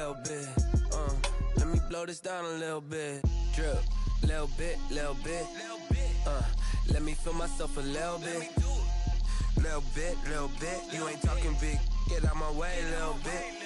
little bit. Let me blow this down a little bit. Drip, little bit, little bit. Let me feel myself a little bit. Little bit, little bit. You ain't talking big. Get out my way, little bit.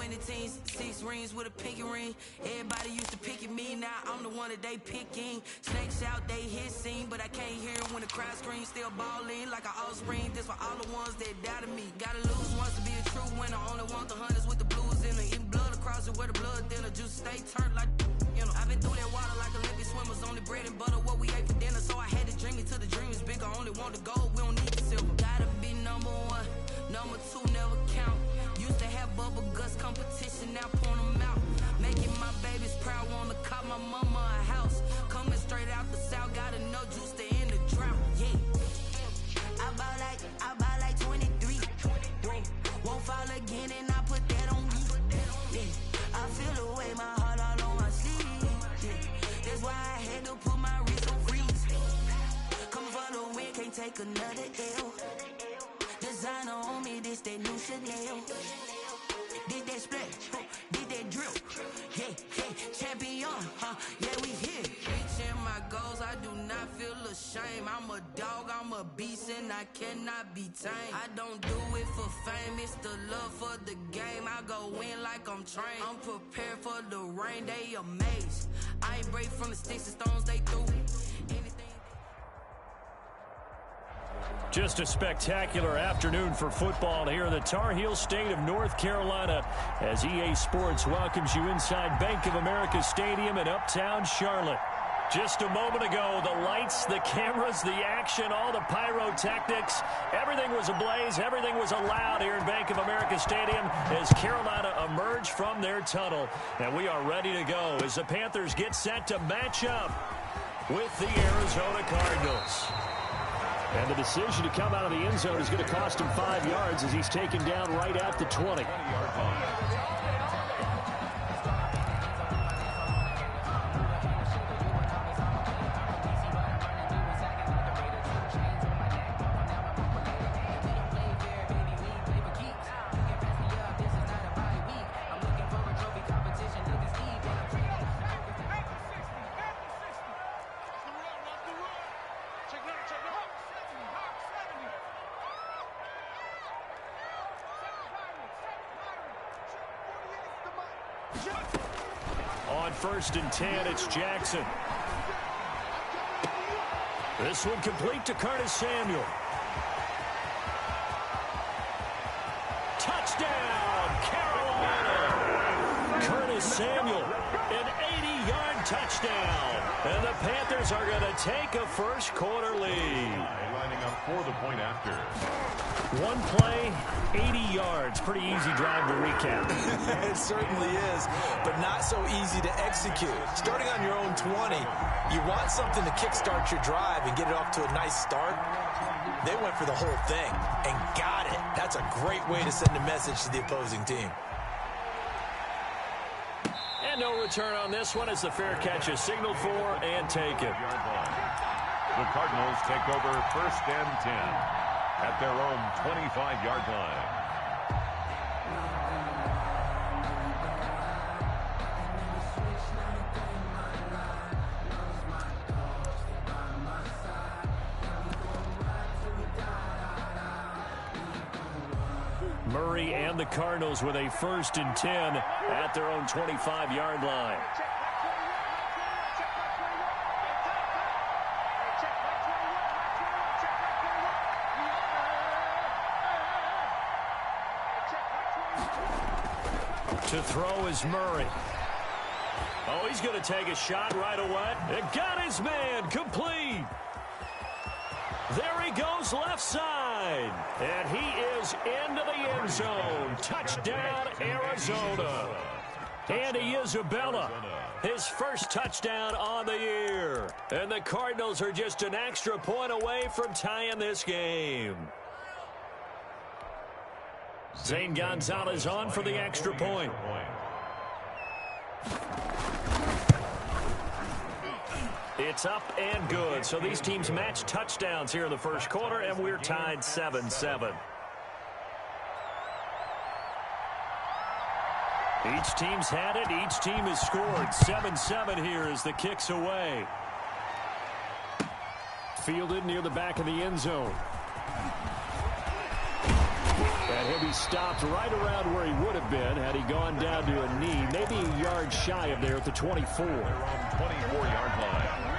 20 teams, 6 rings with a pinky ring. Everybody used to pick at me, now I'm the one that they picking. Snakes out, they hit scene, but I can't hear when the crowd screams. Still balling like an offspring. This for all the ones that doubted me. Gotta lose once to be a true winner. Only want the hunters with the blues in it. Eating blood across it where the blood thinner. Juice stay turned like, you know. I've been through that water like Olympic swimmers. Only bread and butter, what we ate for dinner. So I had to dream it till the dream is big. I only want the gold, we don't need the silver. Gotta be number 1, number 2 never count. Used to have bubble guts competition, now point them out. Making my babies proud, wanna cop my mama a house. Coming straight out the south, gotta know juice to end the drought. Yeah, I buy like 23. Won't fall again, and I put that on me. Yeah, I feel the way, my heart all on my sleeve. Yeah, that's why I had to put my wrist on freeze. Come for the win, can't take another L. Designer on me, this that new Chanel. Did that splash, did that drip. Yeah, champion, yeah, we here. Reaching my goals, I do not feel ashamed. I'm a dog, I'm a beast, and I cannot be tamed. I don't do it for fame, it's the love for the game. I go in like I'm trained. I'm prepared for the rain, they amazed. I ain't break from the sticks and stones they threw. Anything. Just a spectacular afternoon for football here in the Tar Heel state of North Carolina as EA Sports welcomes you inside Bank of America Stadium in Uptown Charlotte. Just a moment ago, the lights, the cameras, the action, all the pyrotechnics, everything was ablaze, everything was allowed here in Bank of America Stadium as Carolina emerged from their tunnel. And we are ready to go as the Panthers get set to match up with the Arizona Cardinals. And the decision to come out of the end zone is going to cost him 5 yards as he's taken down right at the 20. On 1st and 10, it's Jackson. This one complete to Curtis Samuel. Touchdown, Carolina! Curtis Samuel, an 80-yard touchdown. And the Panthers are going to take a first quarter lead. Lining up for the point after. One play, 80 yards. Pretty easy drive to recap. It certainly is, but not so easy to execute. Starting on your own 20, you want something to kickstart your drive and get it off to a nice start. They went for the whole thing and got it. That's a great way to send a message to the opposing team. And no return on this one as the fair catch is signaled for and taken. The Cardinals take over 1st and 10 at their own 25-yard line. Murray and the Cardinals with a 1st and 10 at their own 25-yard line. To throw is Murray. Oh, he's going to take a shot right away. It got his man complete. There he goes left side. And he is into the end zone. Touchdown, Arizona. Andy Isabella, his first touchdown on the year. And the Cardinals are just an extra point away from tying this game. Zane Gonzalez on for the extra point. It's up and good. So these teams match touchdowns here in the first quarter, and we're tied 7-7. Each team's had it. Each team has scored. 7-7 here as the kick's away. Fielded near the back of the end zone. And he'll be stopped right around where he would have been had he gone down to a knee, maybe a yard shy of there at the 24. They're on 24-yard line.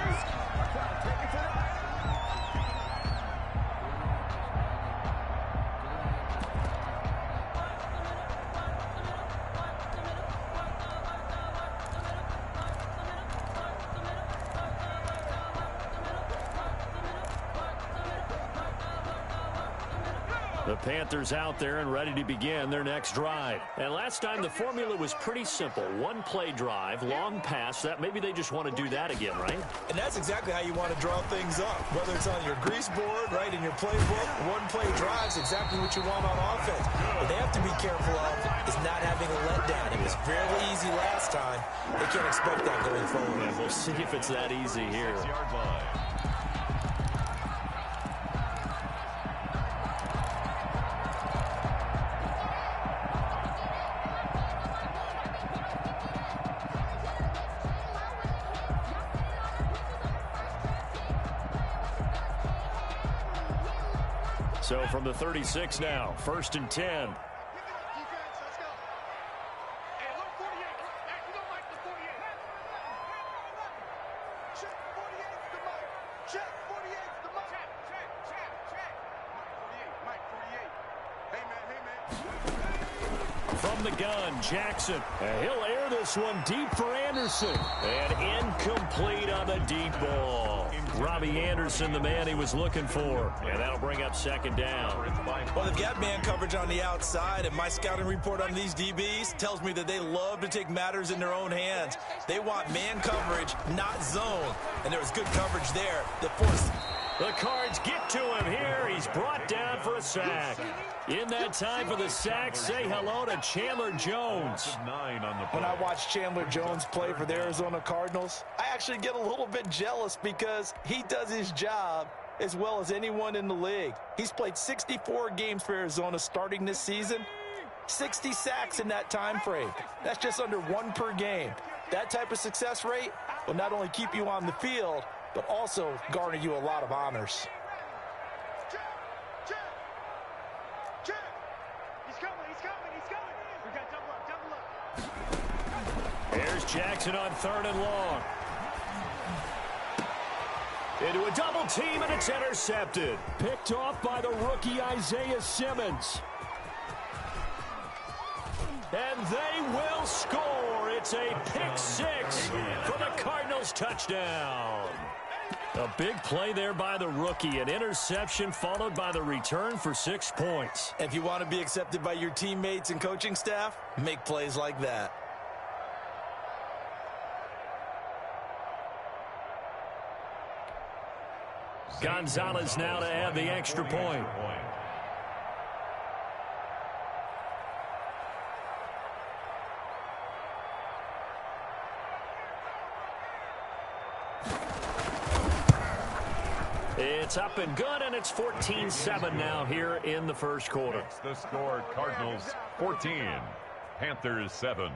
The Panthers out there and ready to begin their next drive. And last time the formula was pretty simple. One-play drive, long pass. That maybe they just want to do that again, right? And that's exactly how you want to draw things up. Whether it's on your grease board, right, in your playbook, one-play drive is exactly what you want on offense. What they have to be careful of is not having a letdown. It was fairly easy last time. They can't expect that going forward. And we'll see if it's that easy here. 6-yard line. So from the 36 now, 1st and 10. From the gun, Jackson. And he'll air this one deep for Anderson. And incomplete on the deep ball. Robbie Anderson, the man he was looking for. And that'll bring up 2nd down. Well, they've got man coverage on the outside, and my scouting report on these DBs tells me that they love to take matters in their own hands. They want man coverage, not zone. And there was good coverage there that forced. The Cards get to him here. He's brought down for a sack. In that time for the sack, say hello to Chandler Jones. When I watch Chandler Jones play for the Arizona Cardinals, I actually get a little bit jealous because he does his job as well as anyone in the league. He's played 64 games for Arizona starting this season, 60 sacks in that time frame. That's just under 1 per game. That type of success rate will not only keep you on the field, but also garner you a lot of honors. Here's Jackson on 3rd and long. Into a double team, and it's intercepted. Picked off by the rookie Isaiah Simmons. And they will score. It's a pick 6 for the Cardinals touchdown. A big play there by the rookie. An interception followed by the return for 6 points. If you want to be accepted by your teammates and coaching staff, make plays like that. Gonzalez now to add the extra point. It's up and good, and it's 14-7 now here in the first quarter. It's the score, Cardinals 14, Panthers 7.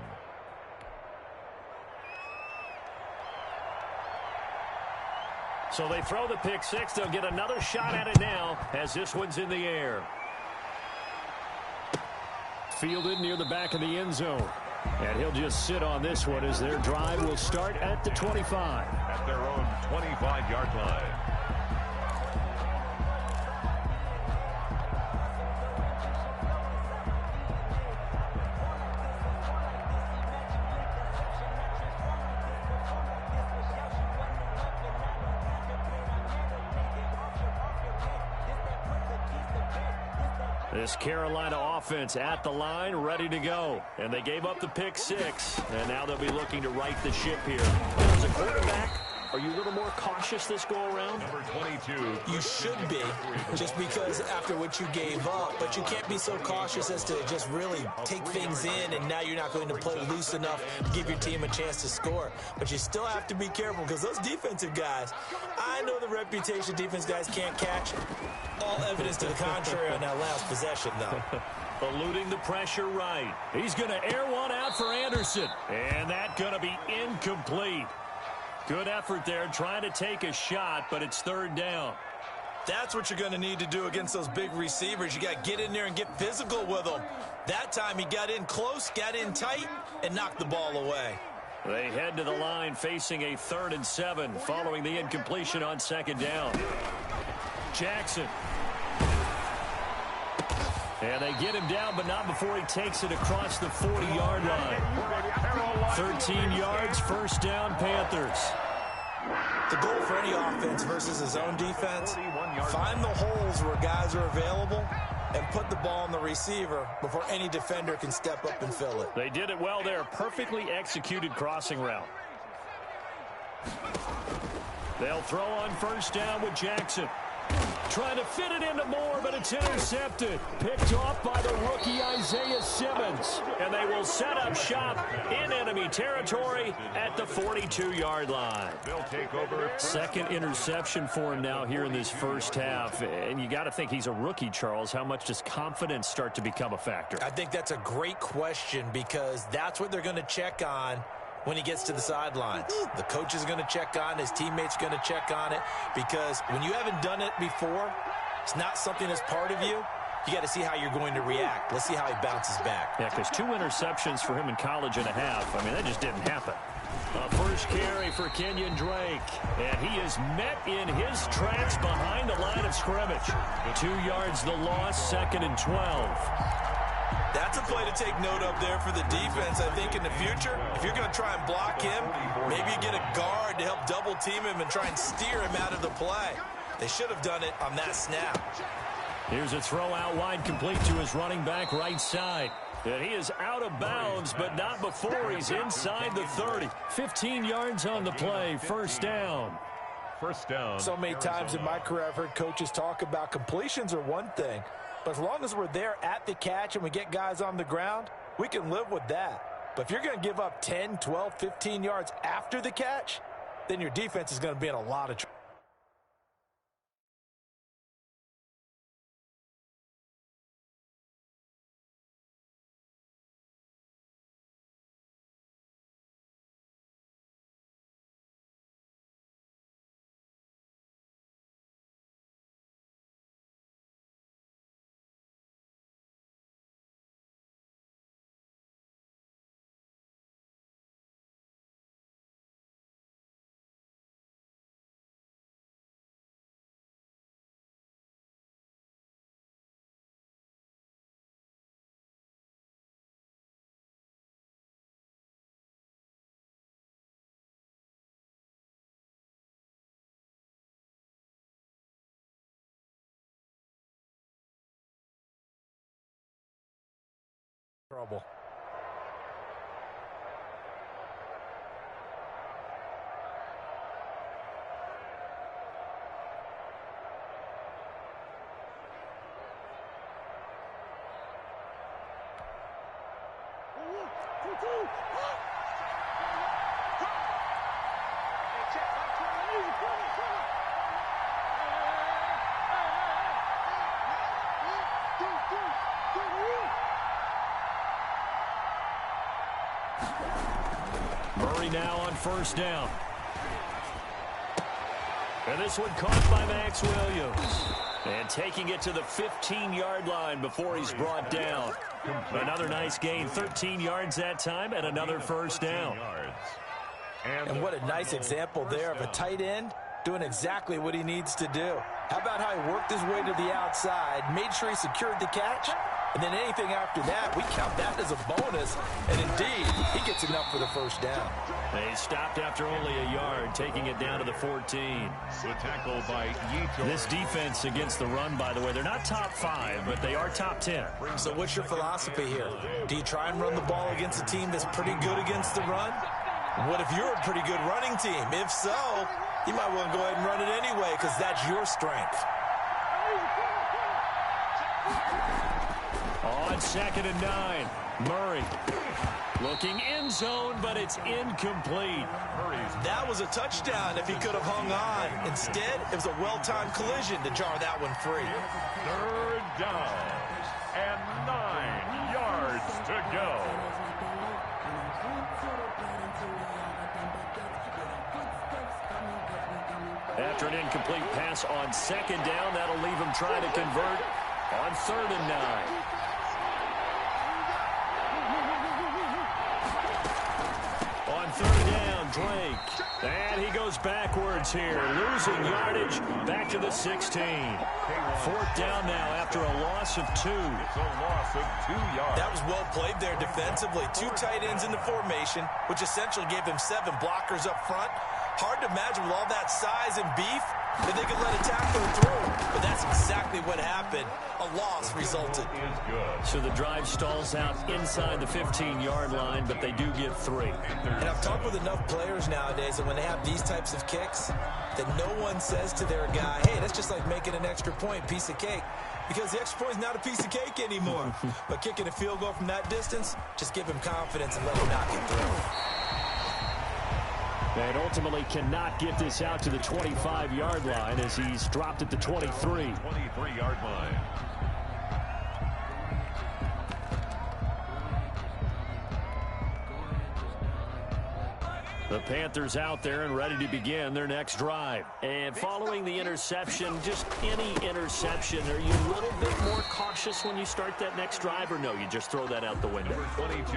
So they throw the pick 6. They'll get another shot at it now as this one's in the air. Fielded near the back of the end zone. And he'll just sit on this one as their drive will start at the 25. At their own 25-yard line. This Carolina offense at the line, ready to go. And they gave up the pick 6. And now they'll be looking to right the ship here. As a quarterback, are you a little more cautious this go-around? Number 22. You should be, just because after what you gave up. But you can't be so cautious as to just really take things in, and now you're not going to play loose enough to give your team a chance to score. But you still have to be careful because those defensive guys, I know the reputation defense guys can't catch. All evidence to the contrary on that last possession, though. Eluding the pressure right. He's going to air one out for Anderson. And that's going to be incomplete. Good effort there trying to take a shot, but it's 3rd down. That's what you're going to need to do against those big receivers. You got to get in there and get physical with them. That time he got in close, got in tight, and knocked the ball away. They head to the line facing a 3rd and 7 following the incompletion on 2nd down. Jackson. And they get him down, but not before he takes it across the 40-yard line. 13 yards, 1st down, Panthers. The goal for any offense versus his own defense, find the holes where guys are available and put the ball on the receiver before any defender can step up and fill it. They did it well there. Perfectly executed crossing route. They'll throw on 1st down with Jackson. Trying to fit it into Moore, but it's intercepted. Picked off by the rookie Isaiah Simmons. And they will set up shop in enemy territory at the 42-yard line. They'll take over. 2nd interception for him now here in this 1st half. And you got to think he's a rookie, Charles. How much does confidence start to become a factor? I think that's a great question because that's what they're going to check on when he gets to the sidelines. The coach is going to check on, his teammates going to check on it, because when you haven't done it before, it's not something that's part of you. You got to see how you're going to react. Let's see how he bounces back. Yeah, because 2 interceptions for him in college and a half. I mean, that just didn't happen. A 1st carry for Kenyon Drake. And he is met in his tracks behind the line of scrimmage. 2 yards the loss, 2nd and 12. That's a play to take note of there for the defense, I think, in the future. If you're going to try and block him, maybe you get a guard to help double team him and try and steer him out of the play. They should have done it on that snap. Here's a throw out wide, complete to his running back right side. And he is out of bounds, but not before he's inside the 30. 15 yards on the play, 1st down. 1st down. So many times in my career I've heard coaches talk about completions are one thing. But as long as we're there at the catch and we get guys on the ground, we can live with that. But if you're going to give up 10, 12, 15 yards after the catch, then your defense is going to be in a lot of trouble. Murray now on 1st down. And this one caught by Max Williams. And taking it to the 15-yard line before he's brought down. Another nice gain, 13 yards that time, and another 1st down. And what a nice example there of a tight end doing exactly what he needs to do. How about how he worked his way to the outside, made sure he secured the catch, and then anything after that, we count that as a bonus. And indeed, he gets enough for the 1st down. They stopped after only a yard, taking it down to the 14. The tackle by Yeager. This defense against the run, by the way, they're not top 5, but they are top 10. So what's your philosophy here? Do you try and run the ball against a team that's pretty good against the run? What if you're a pretty good running team? If so, you might want to go ahead and run it anyway because that's your strength. On 2nd and 9, Murray looking end zone, but it's incomplete. That was a touchdown if he could have hung on. Instead, it was a well-timed collision to jar that one free. 3rd down and 9 yards to go. after an incomplete pass on second down. That'll leave him trying to convert on 3rd and 9. On 3rd down, Drake. And he goes backwards here, losing yardage back to the 16. 4th down now after a loss of 2. It's a loss of 2 yards. That was well played there defensively. 2 tight ends in the formation, which essentially gave him 7 blockers up front. Hard to imagine with all that size and beef that they could let a tackler through. But that's exactly what happened. A loss resulted. So the drive stalls out inside the 15-yard line, but they do get 3. And I've talked with enough players nowadays that when they have these types of kicks, that no one says to their guy, hey, that's just like making an extra point, piece of cake. Because the extra point is not a piece of cake anymore. But kicking a field goal from that distance, just give him confidence and let him knock it through. And ultimately cannot get this out to the 25-yard line as he's dropped at the 23. 23-yard line. The Panthers out there and ready to begin their next drive. And following the interception, just any interception, are you a little bit more cautious when you start that next drive, or no, you just throw that out the window?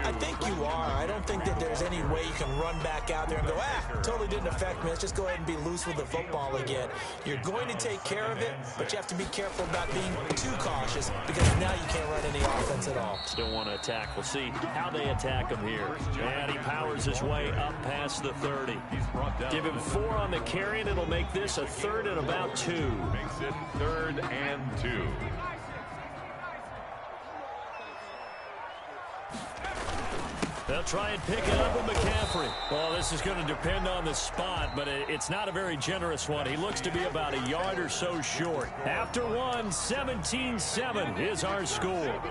I think you are. I don't think that there's any way you can run back out there and go, totally didn't affect me. Let's just go ahead and be loose with the football again. You're going to take care of it, but you have to be careful about being too cautious because now you can't run any offense at all. Still want to attack. We'll see how they attack him here. And he powers his way up past the 30. Give him 4 on the carry, and it'll make this a 3rd and about 2. Makes it 3rd and 2. They'll try and pick it up with McCaffrey. Well, this is going to depend on the spot, but it's not a very generous one. He looks to be about a yard or so short. After 1, 17-7 is our score.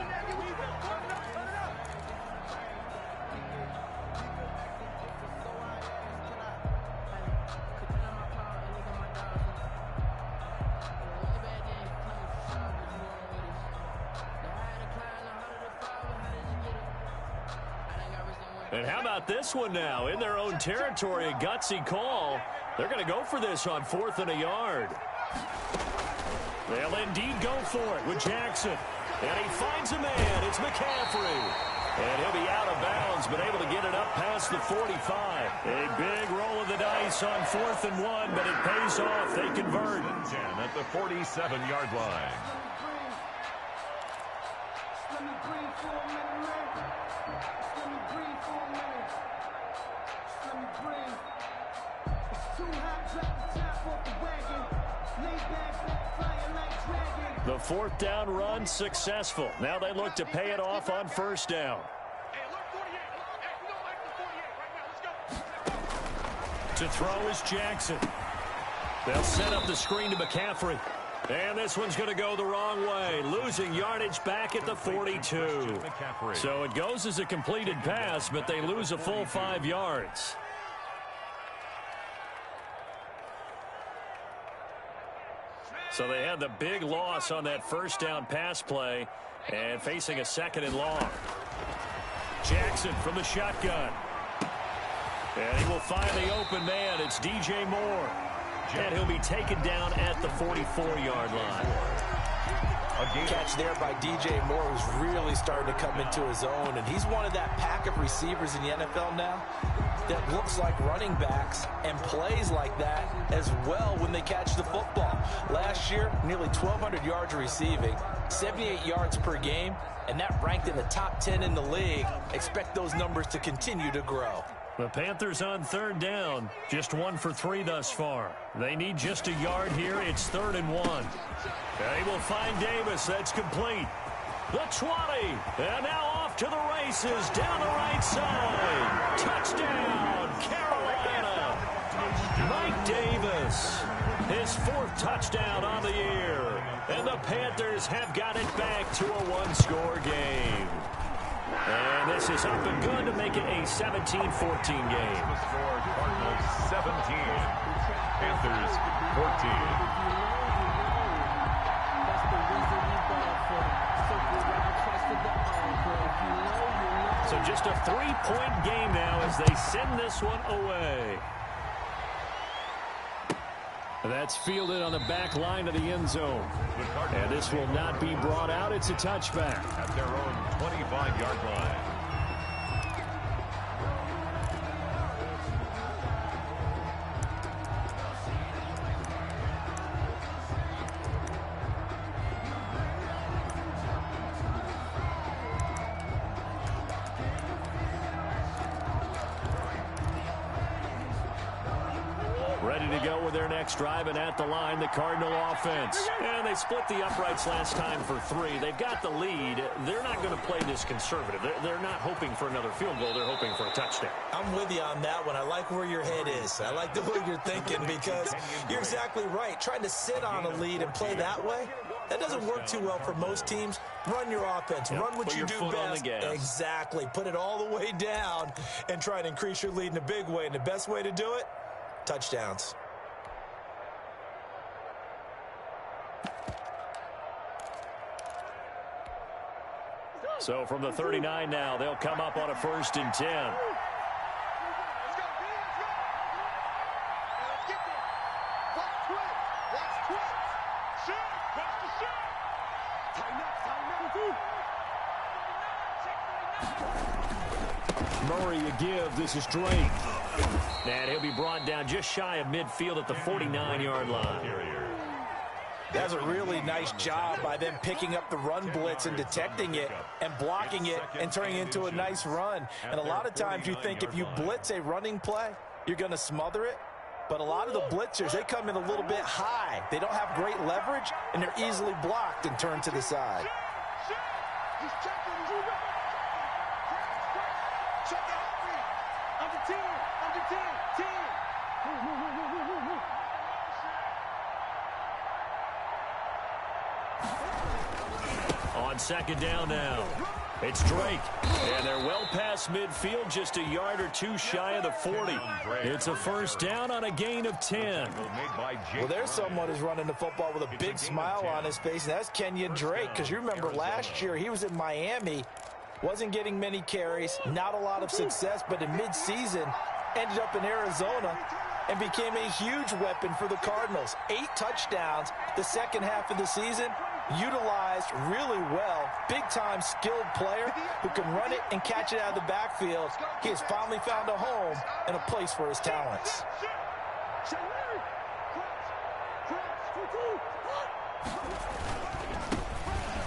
And how about this one now? In their own territory, a gutsy call. They're going to go for this on 4th and a yard. They'll indeed go for it with Jackson. And he finds a man. It's McCaffrey. And he'll be out of bounds, but able to get it up past the 45. A big roll of the dice on 4th and 1, but it pays off. They convert. 10 at the 47-yard line. The 4th down run successful. Now they look to pay it off on 1st down. To throw is Jackson. They'll set up the screen to McCaffrey. And this one's going to go the wrong way. Losing yardage back at the 42. So it goes as a completed pass, but they lose a full 5 yards. So they had the big loss on that 1st down pass play and facing a 2nd and long. Jackson from the shotgun. And he will find the open man. It's DJ Moore. And he'll be taken down at the 44-yard line. A catch there by DJ Moore, who's really starting to come into his own. And he's one of that pack of receivers in the NFL now that looks like running backs and plays like that as well when they catch the football. Last year, nearly 1,200 yards receiving, 78 yards per game, and that ranked in the top 10 in the league. Expect those numbers to continue to grow. The Panthers on 3rd down, just 1 for 3 thus far. They need just a yard here. It's 3rd and 1. They will find Davis. That's complete. The 20, and now off to the races down the right side. Touchdown, Carolina. Mike Davis, his 4th touchdown on the year. And the Panthers have got it back to a 1-score game. And this is up and good to make it a 17-14 game. The score, Cardinals 17, Panthers 14. So just a 3-point game now as they send this one away. That's fielded on the back line of the end zone. And this will not be brought out. It's a touchback. At their own 25-yard line. Ready to go with their next drive, and at the line, the Cardinal offense. And they split the uprights last time for 3. They've got the lead. They're not going to play this conservative. They're not hoping for another field goal. They're hoping for a touchdown. I'm with you on that one. I like where your head is. I like the way you're thinking because you're exactly right. Trying to sit on a lead and play that way, that doesn't work too well for most teams. Run your offense. Yep. Run what Put you your do foot on best. the gas. Exactly. Put it all the way down and try and increase your lead in a big way. And the best way to do it, touchdowns. So from the 39 now, they'll come up on a 1st and 10. Murray a give. This is Drake. And he'll be brought down just shy of midfield at the 49-yard line. That's a really nice job by them picking up the run blitz and detecting it and blocking it and turning it into a nice run. And a lot of times you think if you blitz a running play, you're going to smother it. But a lot of the blitzers, they come in a little bit high. They don't have great leverage, and they're easily blocked and turned to the side. On 2nd down now, it's Drake. And they're well past midfield, just a yard or 2 shy of the 40. It's a 1st down on a gain of 10. Well, there's someone who's running the football with a big smile on his face, and that's Kenyon Drake. Because you remember last year he was in Miami, wasn't getting many carries, not a lot of success, but in midseason ended up in Arizona and became a huge weapon for the Cardinals. 8 touchdowns the second half of the season. Utilized really well. Big-time skilled player who can run it and catch it out of the backfield. He has finally found a home and a place for his talents.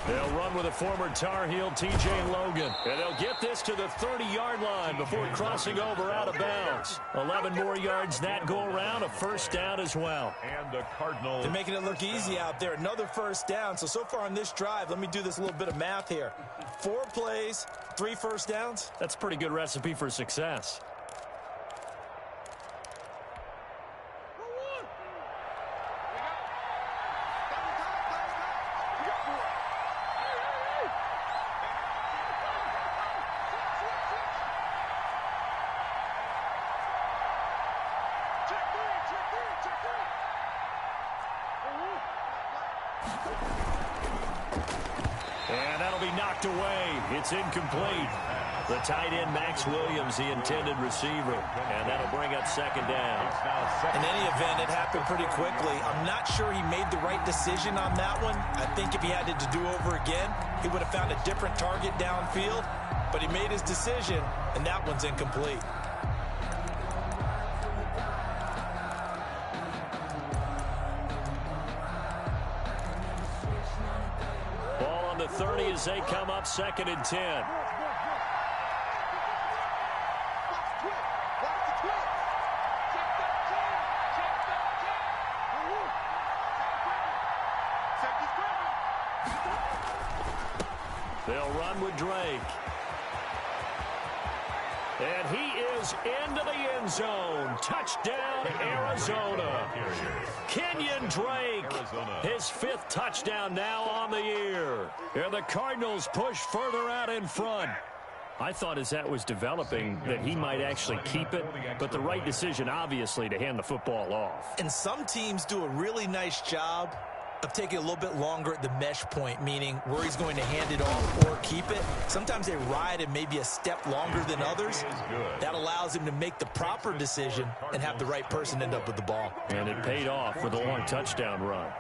They'll run with a former Tar Heel, T.J. Logan. And they'll get this to the 30-yard line before crossing over out of bounds. 11 more yards that go around, a 1st down as well. And the Cardinals. They're making it look easy out there. Another 1st down. So far on this drive, let me do this little bit of math here. 4 plays, 3 1st downs. That's a pretty good recipe for success. And that'll be knocked away. It's incomplete. The tight end, Max Williams, the intended receiver. And that'll bring up 2nd down. In any event, it happened pretty quickly. I'm not sure he made the right decision on that one. I think if he had it to do over again, he would have found a different target downfield. But he made his decision, and that one's incomplete. Ball on the 30 as they come up 2nd and 10. They'll run with Drake. And he is into the end zone. Touchdown, Arizona. Kenyon Drake, his 5th touchdown now on the year. And the Cardinals push further out in front. I thought as that was developing that he might actually keep it, but the right decision, obviously, to hand the football off. And some teams do a really nice job of taking a little bit longer at the mesh point, meaning where he's going to hand it off or keep it. Sometimes they ride it maybe a step longer than others. That allows him to make the proper decision and have the right person end up with the ball. And it paid off with a long touchdown run.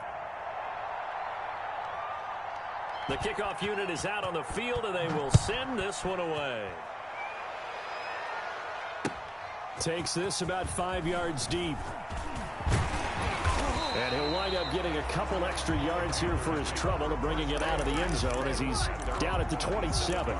The kickoff unit is out on the field, and they will send this one away. Takes this about 5 yards deep. And he'll wind up getting a couple extra yards here for his trouble of bringing it out of the end zone as he's down at the 27.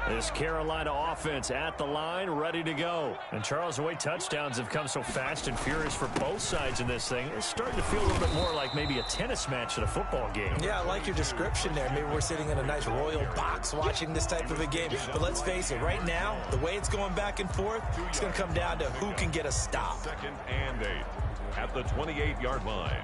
This Carolina offense at the line, ready to go. And Charles, the way touchdowns have come so fast and furious for both sides in this thing, it's starting to feel a little bit more like maybe a tennis match at a football game. Yeah, I like your description there. Maybe we're sitting in a nice royal box watching this type of a game. But let's face it, right now, the way it's going back and forth, it's going to come down to who can get a stop. 2nd and 8 at the 28-yard line.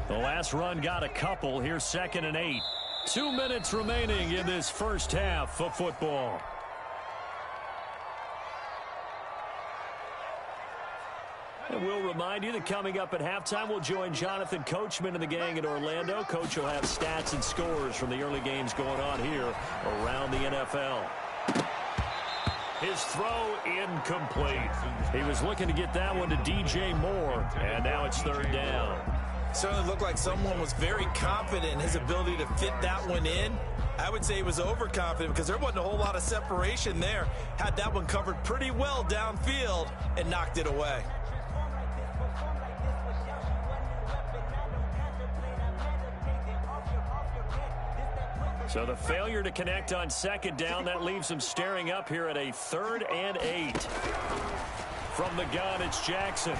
The last run got a couple. Here's 2nd and 8. 2 minutes remaining in this first half of football. And we'll remind you that coming up at halftime, we'll join Jonathan Coachman and the gang in Orlando. Coach will have stats and scores from the early games going on here around the NFL. His throw incomplete. He was looking to get that one to DJ Moore, and now it's 3rd down. Certainly looked like someone was very confident in his ability to fit that one in. I would say he was overconfident because there wasn't a whole lot of separation there. Had that one covered pretty well downfield and knocked it away. So the failure to connect on 2nd down, that leaves him staring up here at a 3rd and 8. From the gun, it's Jackson.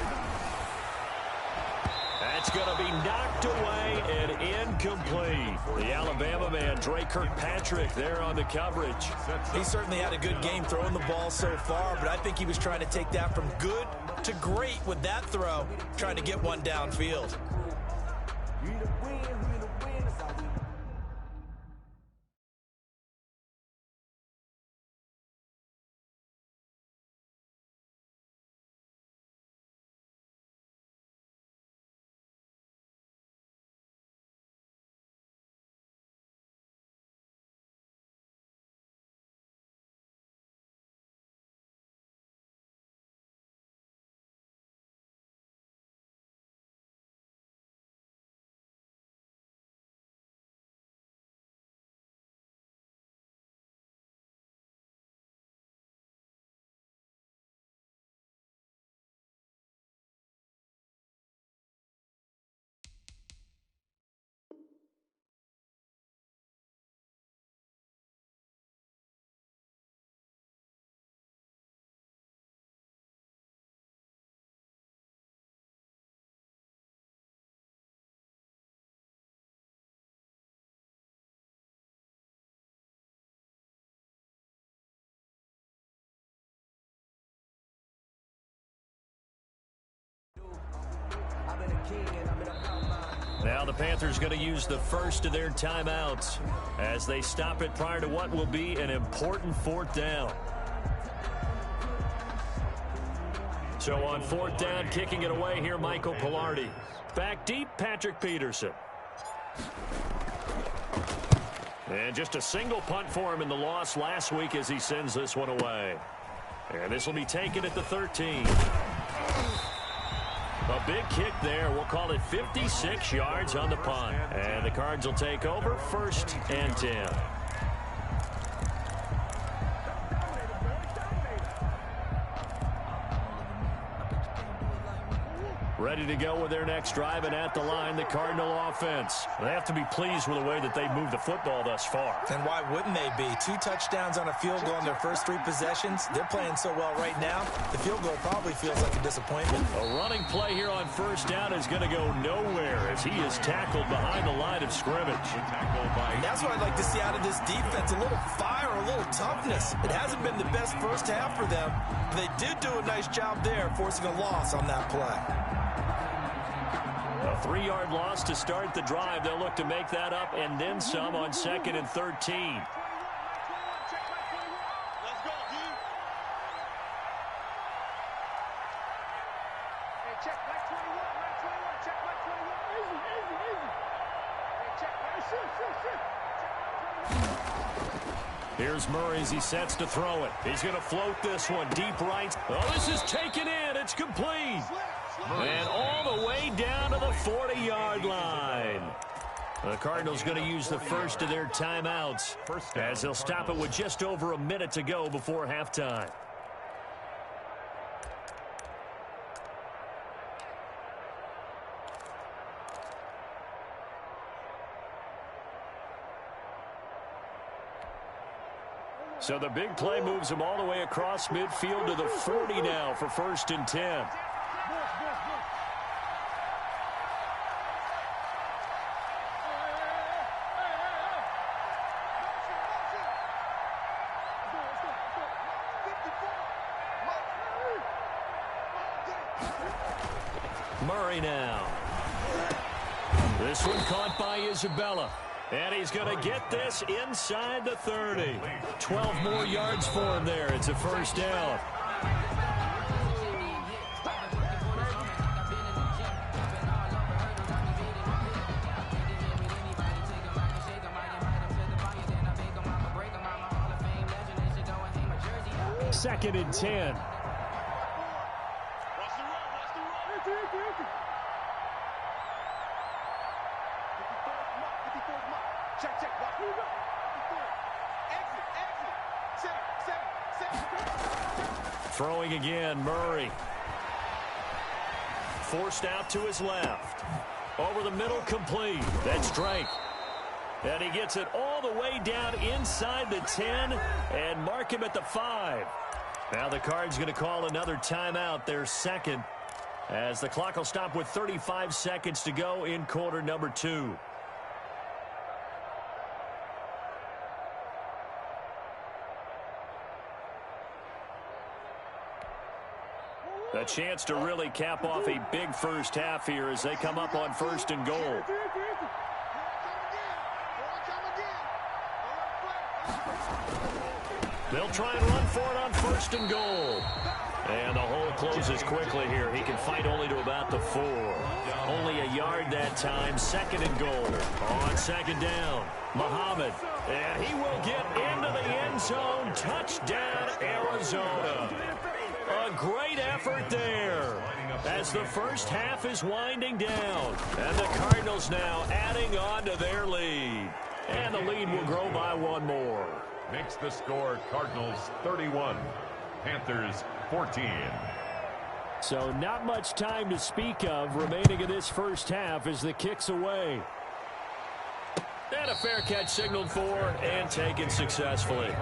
That's going to be knocked away and incomplete. The Alabama man, Dre Kirkpatrick, there on the coverage. He certainly had a good game throwing the ball so far, but I think he was trying to take that from good to great with that throw, trying to get one downfield. Now the Panthers going to use the first of their timeouts as they stop it prior to what will be an important 4th down. So on 4th down, kicking it away here, Michael Pilardi. Back deep, Patrick Peterson. And just a single punt for him in the loss last week as he sends this one away. And this will be taken at the 13. A big kick there. We'll call it 56 yards on the punt. And the Cards will take over 1st and 10. Ready to go with their next drive, and at the line, the Cardinal offense. They have to be pleased with the way that they moved the football thus far. And why wouldn't they be? 2 touchdowns on a field goal in their first 3 possessions. They're playing so well right now, the field goal probably feels like a disappointment. A running play here on 1st down is going to go nowhere as he is tackled behind the line of scrimmage. And that's what I'd like to see out of this defense, a little fire, a little toughness. It hasn't been the best first half for them, but they did do a nice job there forcing a loss on that play. A 3-yard loss to start the drive. They'll look to make that up and then some on 2nd and 13. Here's Murray as he sets to throw it. He's going to float this one deep right. Oh, this is taken in. It's complete. And all the way down to the 40-yard line. The Cardinals going to use the first of their timeouts as they'll stop it with just over a minute to go before halftime. So the big play moves them all the way across midfield to the 40 now for 1st and 10. Murray now. This one caught by Isabella. And he's going to get this inside the 30. 12 more yards for him there. It's a first down. Second and 10. Throwing again, Murray. Forced out to his left. Over the middle, complete. That's Drake. And he gets it all the way down inside the 10 and mark him at the 5. Now the Cards going to call another timeout, their second, as the clock will stop with 35 seconds to go in quarter number 2. A chance to really cap off a big first half here as they come up on 1st and goal. They'll try and run for it on 1st and goal. And the hole closes quickly here. He can fight only to about the 4. Only a yard that time. 2nd and goal. On 2nd down, Muhammad. And he will get into the end zone. Touchdown, Arizona. A great effort there as the first half is winding down. And the Cardinals now adding on to their lead. And the lead will grow by 1 more. Makes the score Cardinals 31, Panthers 14. So not much time to speak of remaining in this first half as the kick's away. And a fair catch signaled for and taken successfully.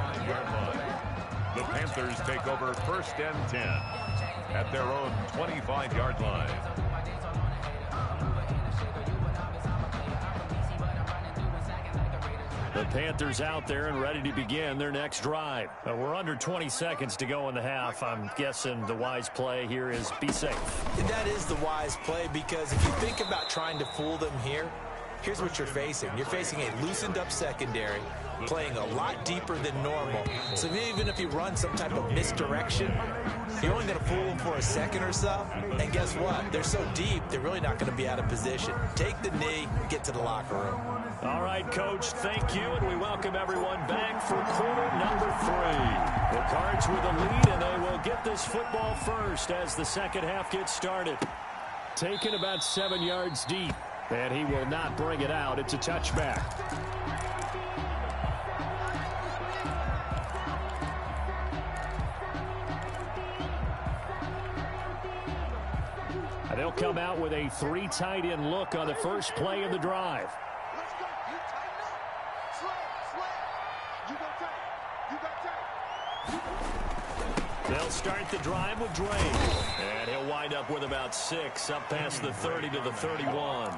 The Panthers take over 1st and 10 at their own 25-yard line. The Panthers out there and ready to begin their next drive. We're under 20 seconds to go in the half. I'm guessing the wise play here is be safe. That is the wise play, because if you think about trying to fool them here, here's what you're facing. You're facing a loosened up secondary, playing a lot deeper than normal. So even if you run some type of misdirection, you're only going to fool them for a second or so. And guess what? They're so deep, they're really not going to be out of position. Take the knee, get to the locker room. All right, Coach, thank you, and we welcome everyone back for quarter number 3. The Cards with a lead, and they will get this football first as the second half gets started. Taken about 7 yards deep, and he will not bring it out. It's a touchback. And they'll come out with a 3 tight end look on the first play of the drive. They'll start the drive with Drake. And he'll wind up with about 6 up past the 30 to the 31.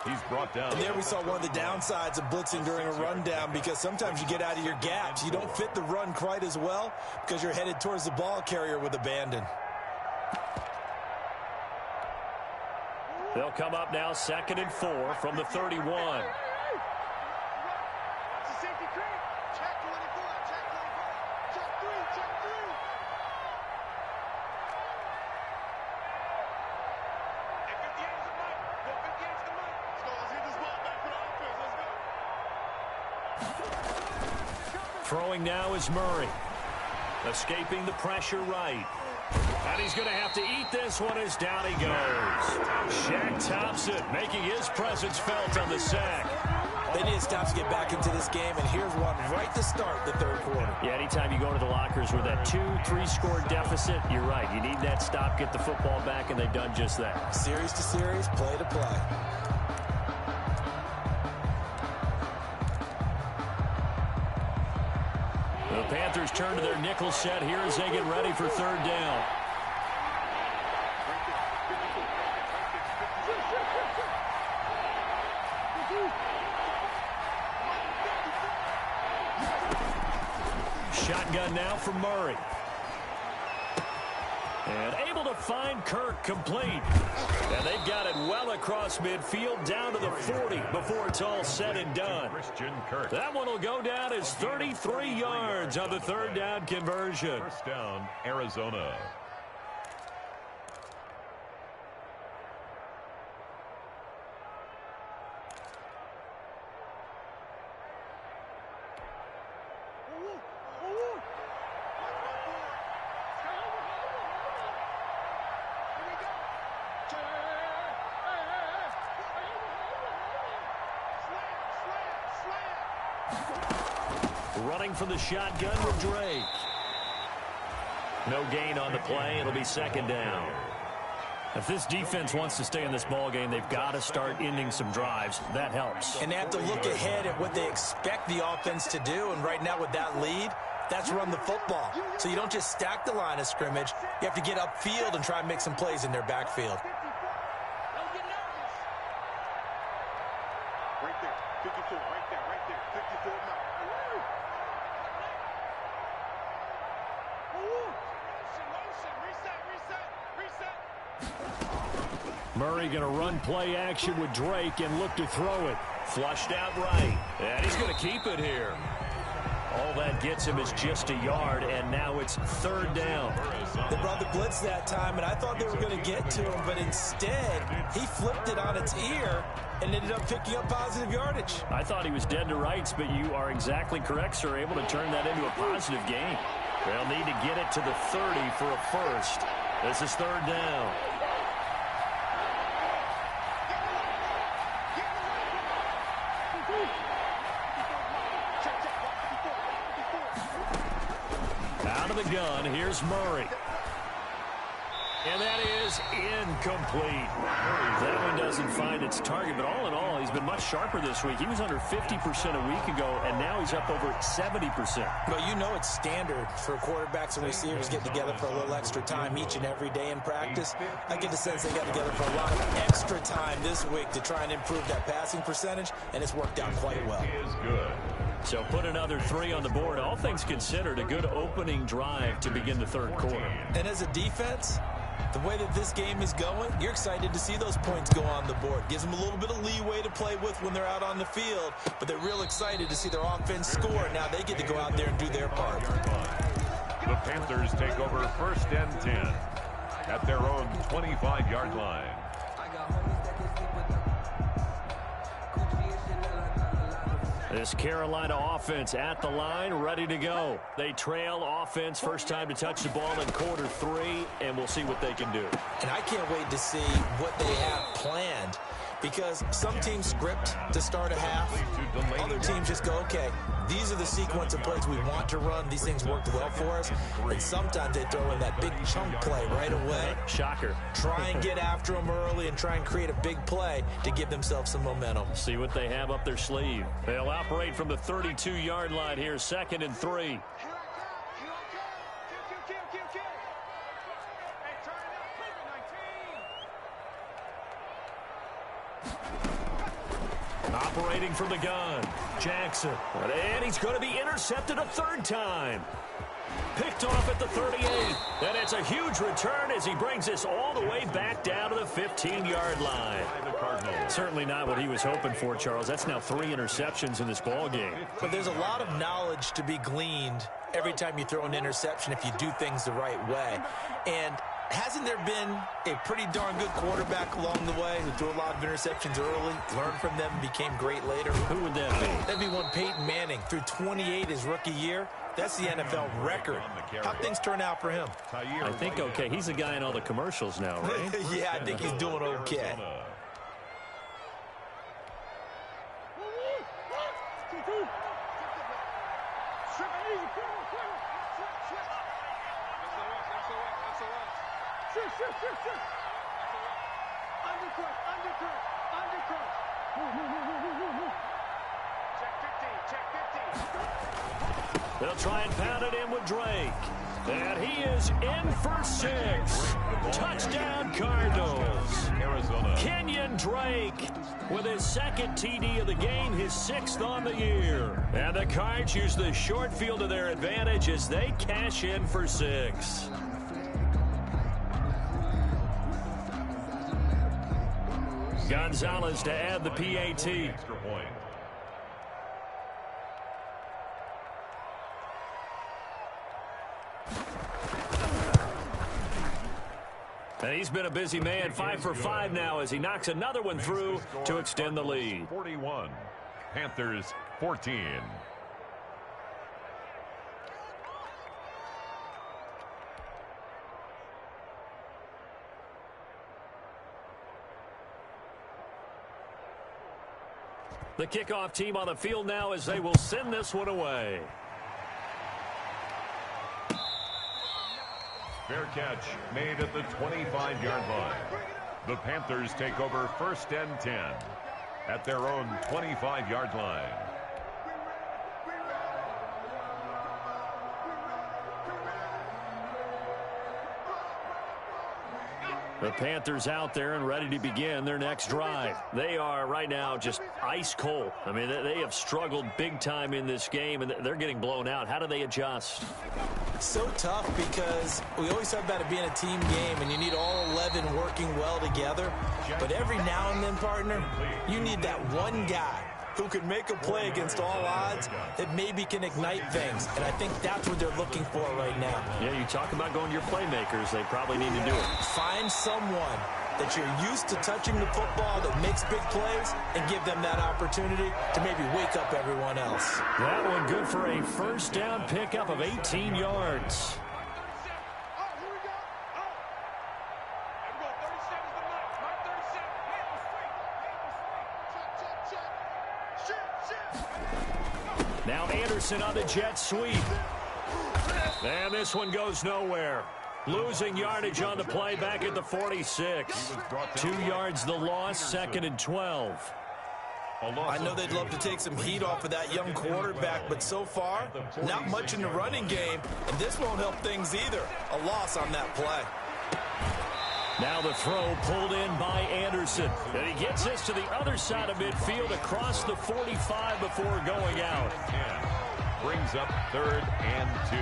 He's brought down. And there we saw one of the downsides of blitzing during a rundown, because sometimes you get out of your gaps. You don't fit the run quite as well because you're headed towards the ball carrier with abandon. They'll come up now 2nd and 4 from the 31. Throwing now is Murray. Escaping the pressure right. And he's going to have to eat this one as down he goes. Shaq Thompson making his presence felt on the sack. They need to stop to get back into this game, and here's one right to start the third quarter. Yeah, anytime you go to the lockers with that 2-3 score deficit, you're right. You need that stop, get the football back, and they've done just that. Series to series, play to play. The Panthers turn to their nickel set here as they get ready for third down. Shotgun now for Murray. And able to find Kirk complete. And they've got it well across midfield down to the 40 before it's all said and done. That one will go down as 33 yards on the third down conversion. First down, Arizona. Running from the shotgun with Drake. No gain on the play. It'll be second down. If this defense wants to stay in this ball game, they've got to start ending some drives. That helps. And they have to look ahead at what they expect the offense to do. And right now with that lead, that's run the football. So you don't just stack the line of scrimmage. You have to get upfield and try and make some plays in their backfield. Right there, 54, right there, 54 now. Murray going to run play action with Drake and look to throw it. Flushed out right. And he's going to keep it here. All that gets him is just a yard, and now it's third down. They brought the blitz that time, and I thought they were going to get to him, but instead he flipped it on its ear and ended up picking up positive yardage. I thought he was dead to rights, but you are exactly correct, sir. Able to turn that into a positive gain. They'll need to get it to the 30 for a first. This is third down. Out of the gun, here's Murray. And that is incomplete. That one doesn't find its target, but all in all, he's been much sharper this week. He was under 50% a week ago, and now he's up over 70%. Well, you know it's standard for quarterbacks and receivers getting together for a little extra time each and every day in practice. I get the sense they got together for a lot of extra time this week to try and improve that passing percentage, and it's worked out quite well. He is good. So put another 3 on the board. All things considered, a good opening drive to begin the third quarter. And as a defense, the way that this game is going, you're excited to see those points go on the board. Gives them a little bit of leeway to play with when they're out on the field, but they're real excited to see their offense score. Now they get to go out there and do their part. The Panthers take over first and 10 at their own 25-yard line. This Carolina offense at the line, ready to go. They trail offense, first time to touch the ball in quarter 3, and we'll see what they can do. And I can't wait to see what they have planned, because some teams script to start a half. Other teams just go, okay, these are the sequence of plays we want to run. These things worked well for us. And sometimes they throw in that big chunk play right away. Shocker. Try and get after them early and try and create a big play to give themselves some momentum. See what they have up their sleeve. They'll operate from the 32-yard line here, 2nd and 3. Operating from the gun, Jackson. And he's going to be intercepted a third time. Picked off at the 38. And it's a huge return as he brings us all the way back down to the 15-yard line. Certainly not what he was hoping for, Charles. That's now 3 interceptions in this ball game. But there's a lot of knowledge to be gleaned every time you throw an interception if you do things the right way. And hasn't there been a pretty darn good quarterback along the way who threw a lot of interceptions early, learned from them, and became great later? Who would that be? That'd be one Peyton Manning. Threw 28 his rookie year. That's the NFL record. How things turn out for him? I think okay. He's the guy in all the commercials now, right? Yeah, I think he's doing okay. They'll try and pound it in with Drake. And he is in for 6. Touchdown, Cardinals. Arizona. Kenyon Drake with his second TD of the game, his 6th on the year. And the Cards use the short field to their advantage as they cash in for 6. Gonzalez to add the PAT. Extra point. And he's been a busy man, 5 for 5 now as he knocks another one through to extend the lead. 41. Panthers 14. The kickoff team on the field now as they will send this one away. Fair catch made at the 25-yard line. The Panthers take over 1st and 10 at their own 25-yard line. The Panthers out there and ready to begin their next drive. They are right now just ice cold. I mean, they have struggled big time in this game, and they're getting blown out. How do they adjust? So tough because we always talk about it being a team game, and you need all 11 working well together. But every now and then, partner, you need that one guy who can make a play against all odds that maybe can ignite things. And I think that's what they're looking for right now. Yeah, you talk about going to your playmakers. They probably need to do it. Find someone that you're used to touching the football that makes big plays and give them that opportunity to maybe wake up everyone else. That one good for a first down pickup of 18 yards. Now Anderson on the jet sweep. And this one goes nowhere. Losing yardage on the play back at the 46. 2 yards the loss, 2nd and 12. I know they'd love to take some heat off of that young quarterback, but so far, not much in the running game, and this won't help things either. A loss on that play. Now the throw pulled in by Anderson. And he gets this to the other side of midfield across the 45 before going out. Brings up 3rd and 2.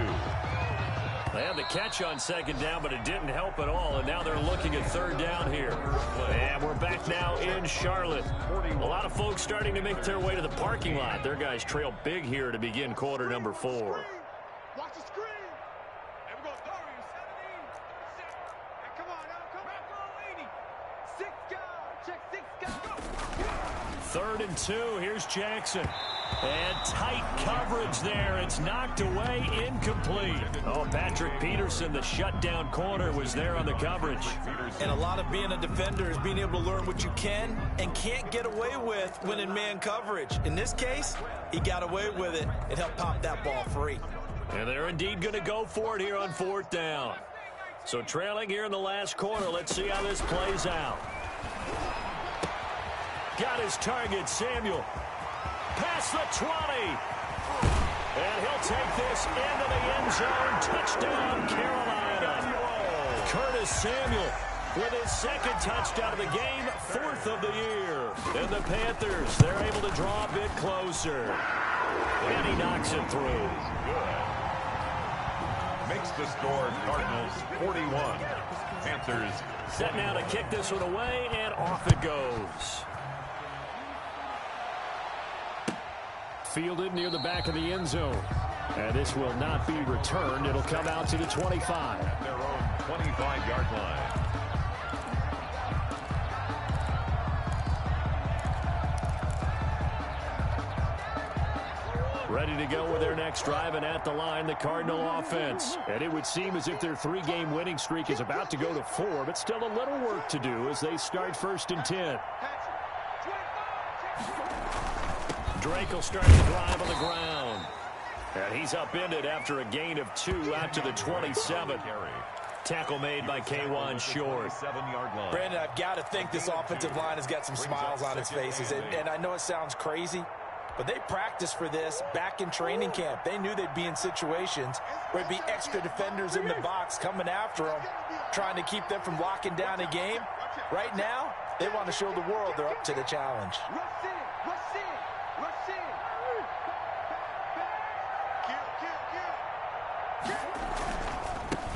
They had the catch on 2nd down, but it didn't help at all. And now they're looking at 3rd down here. And we're back now in Charlotte. A lot of folks starting to make their way to the parking lot. Their guys trail big here to begin quarter number 4. Watch the screen. There we go. 30, 17, 36. Hey, come on now. Come on. 80. 6 guys. Check 6 guys. 3rd and 2. Here's Jackson. And tight coverage there. It's knocked away, incomplete. Oh, Patrick Peterson, the shutdown corner, was there on the coverage. And a lot of being a defender is being able to learn what you can and can't get away with when in man coverage. In this case, he got away with it and helped pop that ball free. And they're indeed going to go for it here on 4th down. So trailing here in the last quarter. Let's see how this plays out. Got his target, Samuel. Past the 20. And he'll take this into the end zone. Touchdown, Carolina. Curtis Samuel with his 2nd touchdown of the game, 4th of the year. And the Panthers, they're able to draw a bit closer. And he knocks it through. makes the score Cardinals 41. Panthers set now to kick this one away, and off it goes. Fielded near the back of the end zone. And this will not be returned. It'll come out to the 25. At their own 25-yard line. Ready to go with their next drive, and at the line, the Cardinal offense. And it would seem as if their 3-game winning streak is about to go to 4, but still a little work to do as they start 1st and 10. Drake will start the drive on the ground. And he's upended after a gain of 2 out to the 27. Tackle made by K1 Short. Brandon, I've got to think this offensive line has got some smiles on its faces. And I know it sounds crazy, but they practiced for this back in training camp. They knew they'd be in situations where there'd be extra defenders in the box coming after them, trying to keep them from locking down a game. Right now, they want to show the world they're up to the challenge.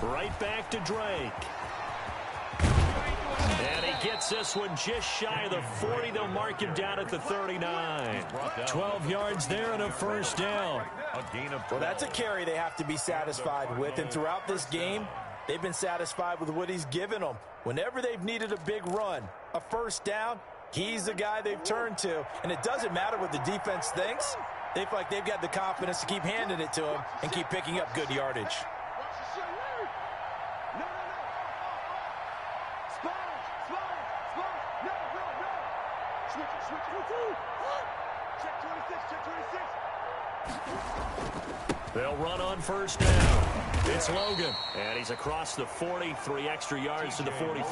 Right back to Drake. And he gets this one just shy of the 40. They'll mark him down at the 39. 12 yards there and a first down. Well, that's a carry they have to be satisfied with. And throughout this game, they've been satisfied with what he's given them. Whenever they've needed a big run, a first down, he's the guy they've turned to. And it doesn't matter what the defense thinks. They feel like they've got the confidence to keep handing it to him and keep picking up good yardage. They'll run on first down. It's Logan. And he's across the 40, 3 extra yards to the 43.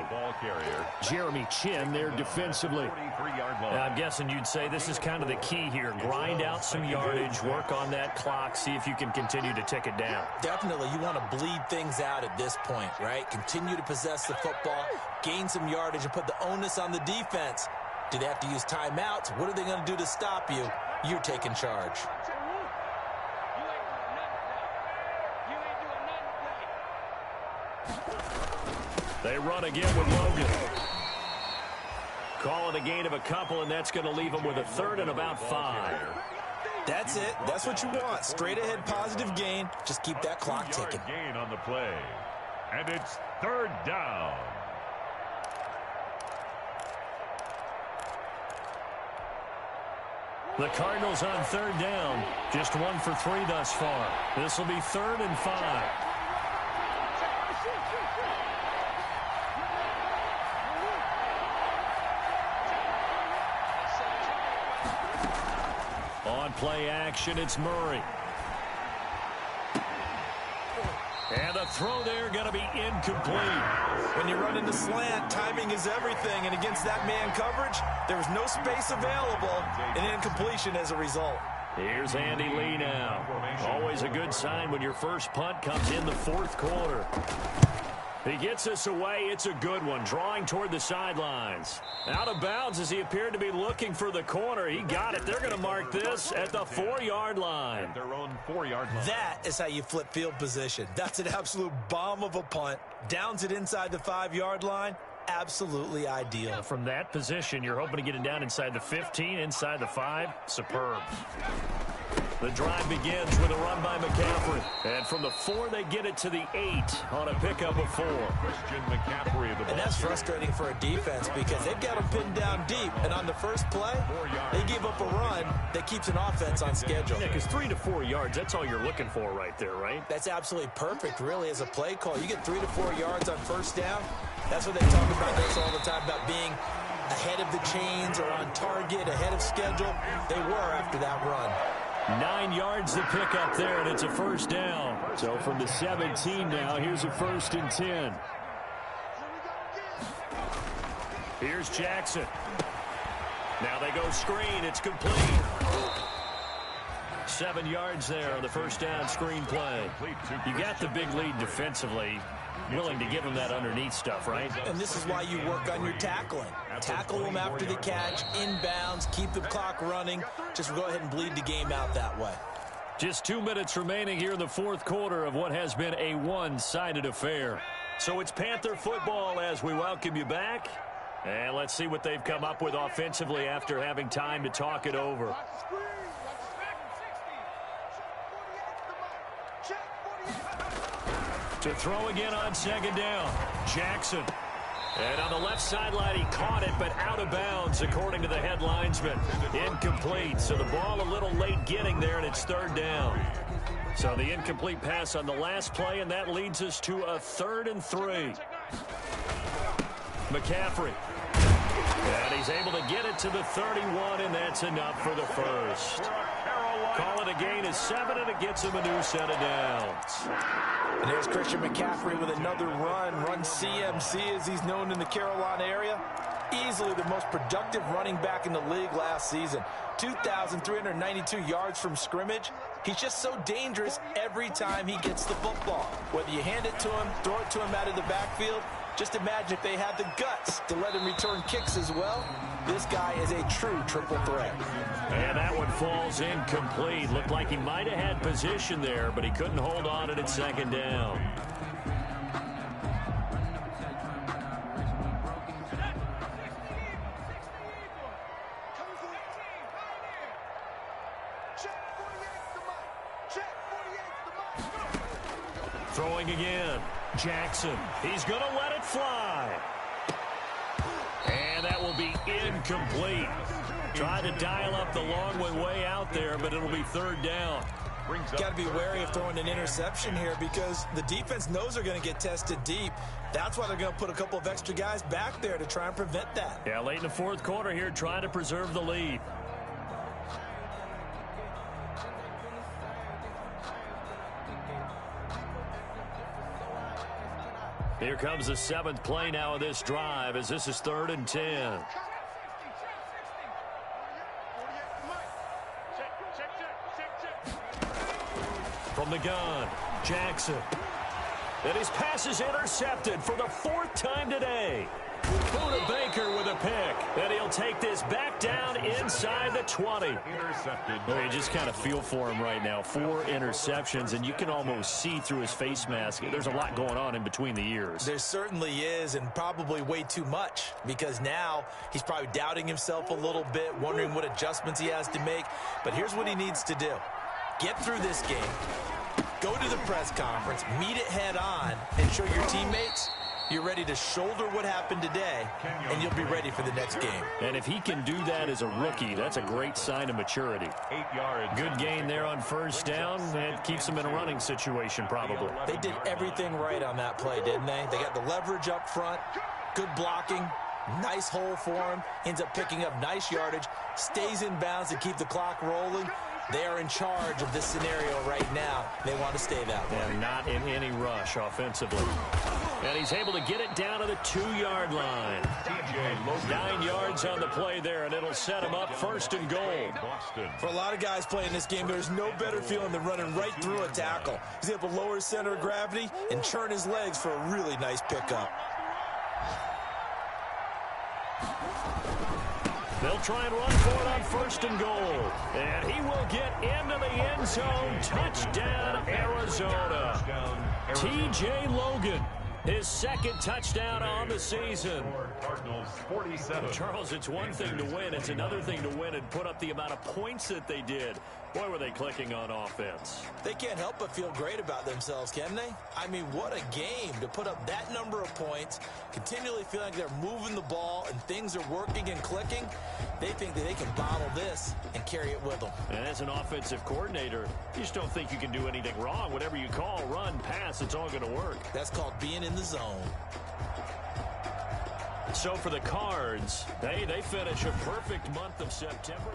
Ball carrier. Jeremy Chin there defensively. I'm guessing you'd say this is kind of the key here. Grind out some yardage, work on that clock, see if you can continue to tick it down. Definitely, you want to bleed things out at this point, right? Continue to possess the football, gain some yardage, and put the onus on the defense. Do they have to use timeouts? What are they going to do to stop you? You're taking charge. They run again with Logan. Call it a gain of a couple, and that's going to leave them with a 3rd and about 5. That's it. That's what you want. Straight ahead positive gain. Just keep that clock ticking. Gain on the play. And it's 3rd down. The Cardinals on 3rd down. Just 1 for 3 thus far. This will be 3rd and 5. On play action, it's Murray. And the throw there going to be incomplete. When you run into slant, timing is everything. And against that man coverage, there was no space available. An incompletion as a result. Here's Andy Lee now. Always a good sign when your first punt comes in the 4th quarter. He gets this away. It's a good one. Drawing toward the sidelines. Out of bounds as he appeared to be looking for the corner. He got it. They're going to mark this at the 4-yard line. At their own 4-yard line. That is how you flip field position. That's an absolute bomb of a punt. Downs it inside the 5-yard line. Absolutely ideal. From that position, you're hoping to get it down inside the 15, inside the 5. Superb. The drive begins with a run by McCaffrey. And from the 4, they get it to the 8 on a pickup of 4. Christian McCaffrey. And that's frustrating for a defense because they've got them pinned down deep. And on the first play, they give up a run that keeps an offense on schedule. Yeah, because 3 to 4 yards, that's all you're looking for right there, right? That's absolutely perfect, really, as a play call. You get 3 to 4 yards on first down. That's what they talk about this all the time, about being ahead of the chains or on target, ahead of schedule. They were after that run. 9 yards to pick up there, and it's a first down. So from the 17 now, here's a 1st and 10. Here's Jackson. Now they go screen. It's complete. 7 yards there on the first down screen play. You got the big lead defensively. Willing to give them that underneath stuff, right? And this is why you work on your tackling. Tackle them after the catch, inbounds, keep the clock running. Just go ahead and bleed the game out that way. Just 2 minutes remaining here in the fourth quarter of what has been a one-sided affair. So it's Panther football as we welcome you back. And let's see what they've come up with offensively after having time to talk it over. To throw again on second down, Jackson. And on the left sideline, he caught it, but out of bounds, according to the head linesman. Incomplete, so the ball a little late getting there, and it's third down. So the incomplete pass on the last play, and that leads us to a 3rd and 3. McCaffrey. And he's able to get it to the 31, and that's enough for the first. Call it a gain of 7, and it gets him a new set of downs. And there's Christian McCaffrey with another run CMC as he's known in the Carolina area. Easily the most productive running back in the league last season. 2,392 yards from scrimmage. He's just so dangerous every time he gets the football. Whether you hand it to him, throw it to him out of the backfield, just imagine if they had the guts to let him return kicks as well. This guy is a true triple threat. And that one falls incomplete. Looked like he might have had position there, but he couldn't hold on to it at second down. Throwing again. Jackson. He's going to let it fly. And that will be incomplete. Tried to dial up the long way out there, but it'll be third down. Got to be wary of throwing an interception here because the defense knows they're going to get tested deep. That's why they're going to put a couple of extra guys back there to try and prevent that. Yeah, late in the fourth quarter here, trying to preserve the lead. Here comes the 7th play now of this drive as this is 3rd and 10. From the gun, Jackson. And his pass is intercepted for the 4th time today. Buda Baker with a pick. And he'll take this back down inside the 20. Intercepted. Well, you just kind of feel for him right now. 4 interceptions, and you can almost see through his face mask. There's a lot going on in between the ears. There certainly is, and probably way too much, because now he's probably doubting himself a little bit, wondering what adjustments he has to make. But here's what he needs to do. Get through this game. Go to the press conference, meet it head on, and show your teammates you're ready to shoulder what happened today, and you'll be ready for the next game. And if he can do that as a rookie, that's a great sign of maturity. 8 yards. Good gain there on first down. It keeps him in a running situation probably. They did everything right on that play, didn't they? They got the leverage up front, good blocking, nice hole for him, ends up picking up nice yardage, stays in bounds to keep the clock rolling. They are in charge of this scenario right now. They want to stay that way. And not in any rush offensively. And he's able to get it down to the 2-yard line. 9 yards on the play there, and it'll set him up 1st and goal. For a lot of guys playing this game, there's no better feeling than running right through a tackle. He's able to lower his center of gravity and churn his legs for a really nice pickup. They'll try and run for it on 1st and goal. And he will get into the end zone. Touchdown, Arizona. T.J. Logan, his 2nd touchdown on the season. Cardinals 47. Charles, it's one thing to win. It's another thing to win and put up the amount of points that they did. Boy, were they clicking on offense. They can't help but feel great about themselves, can they? I mean, what a game to put up that number of points, continually feeling like they're moving the ball and things are working and clicking. They think that they can bottle this and carry it with them. And as an offensive coordinator, you just don't think you can do anything wrong. Whatever you call, run, pass, it's all going to work. That's called being in the zone. So for the Cards, they finish a perfect month of September.